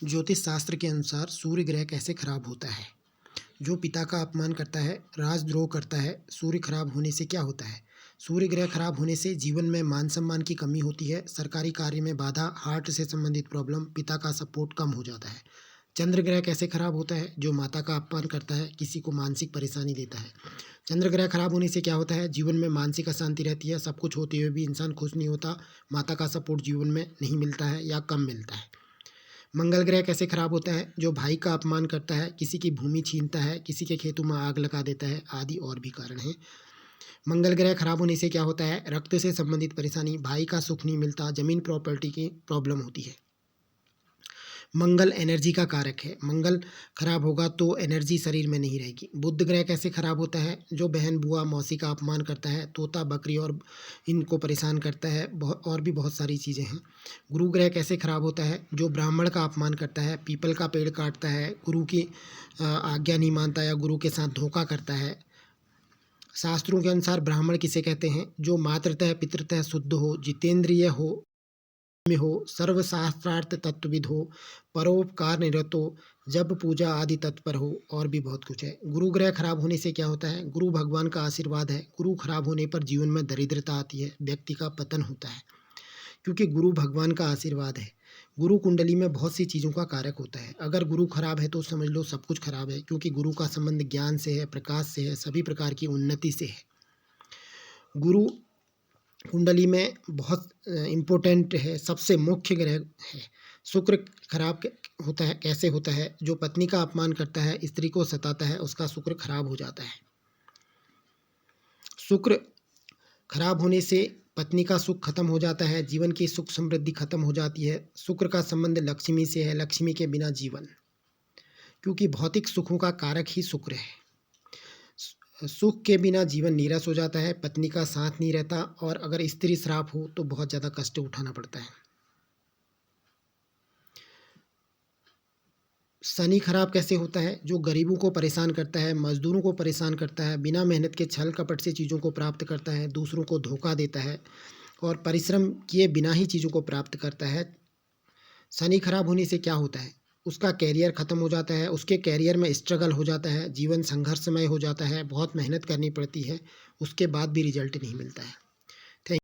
ज्योतिष शास्त्र के अनुसार सूर्य ग्रह कैसे खराब होता है। जो पिता का अपमान करता है, राजद्रोह करता है, सूर्य खराब होने से क्या होता है। सूर्य ग्रह खराब होने से जीवन में मान सम्मान की कमी होती है, सरकारी कार्य में बाधा, हार्ट से संबंधित प्रॉब्लम, पिता का सपोर्ट कम हो जाता है। चंद्र ग्रह कैसे खराब होता है। जो माता का अपमान करता है, किसी को मानसिक परेशानी देता है। चंद्र ग्रह खराब होने से क्या होता है, जीवन में मानसिक अशांति रहती है, सब कुछ होते हुए भी इंसान खुश नहीं होता, माता का सपोर्ट जीवन में नहीं मिलता है या कम मिलता है। मंगल ग्रह कैसे खराब होता है। जो भाई का अपमान करता है, किसी की भूमि छीनता है, किसी के खेतों में आग लगा देता है, आदि और भी कारण हैं। मंगल ग्रह खराब होने से क्या होता है, रक्त से संबंधित परेशानी, भाई का सुख नहीं मिलता, जमीन प्रॉपर्टी की प्रॉब्लम होती है। मंगल एनर्जी का कारक है, मंगल खराब होगा तो एनर्जी शरीर में नहीं रहेगी। बुध ग्रह कैसे खराब होता है। जो बहन बुआ मौसी का अपमान करता है, तोता बकरी और इनको परेशान करता है, और भी बहुत सारी चीज़ें हैं। गुरु ग्रह कैसे खराब होता है। जो ब्राह्मण का अपमान करता है, पीपल का पेड़ काटता है, गुरु की आज्ञा नहीं मानता या गुरु के साथ धोखा करता है। शास्त्रों के अनुसार ब्राह्मण किसे कहते हैं। जो मातृतः पितृतः शुद्ध हो, जितेंद्रिय हो, में हो, सर्वशास्त्रार्थ तत्वविद हो, परोपकार निरत हो, जब पूजा आदि तत्पर हो, और भी बहुत कुछ है। गुरु ग्रह खराब होने से क्या होता है। गुरु भगवान का आशीर्वाद है, गुरु खराब होने पर जीवन में दरिद्रता आती है, व्यक्ति का पतन होता है, क्योंकि गुरु भगवान का आशीर्वाद है। गुरु कुंडली में बहुत सी चीज़ों का कारक होता है। अगर गुरु खराब है तो समझ लो सब कुछ खराब है, क्योंकि गुरु का संबंध ज्ञान से है, प्रकाश से है, सभी प्रकार की उन्नति से है। गुरु कुंडली में बहुत इम्पोर्टेंट है, सबसे मुख्य ग्रह है। शुक्र खराब होता है, कैसे होता है। जो पत्नी का अपमान करता है, स्त्री को सताता है, उसका शुक्र खराब हो जाता है। शुक्र खराब होने से पत्नी का सुख खत्म हो जाता है, जीवन की सुख समृद्धि खत्म हो जाती है। शुक्र का संबंध लक्ष्मी से है, लक्ष्मी के बिना जीवन, क्योंकि भौतिक सुखों का कारक ही शुक्र है। सुख के बिना जीवन नीरस हो जाता है, पत्नी का साथ नहीं रहता, और अगर स्त्री श्राप हो तो बहुत ज़्यादा कष्ट उठाना पड़ता है। शनि खराब कैसे होता है। जो गरीबों को परेशान करता है, मजदूरों को परेशान करता है, बिना मेहनत के छल कपट से चीज़ों को प्राप्त करता है, दूसरों को धोखा देता है और परिश्रम किए बिना ही चीज़ों को प्राप्त करता है। शनि खराब होने से क्या होता है, उसका कैरियर ख़त्म हो जाता है, उसके कैरियर में स्ट्रगल हो जाता है, जीवन संघर्षमय हो जाता है, बहुत मेहनत करनी पड़ती है, उसके बाद भी रिजल्ट नहीं मिलता है।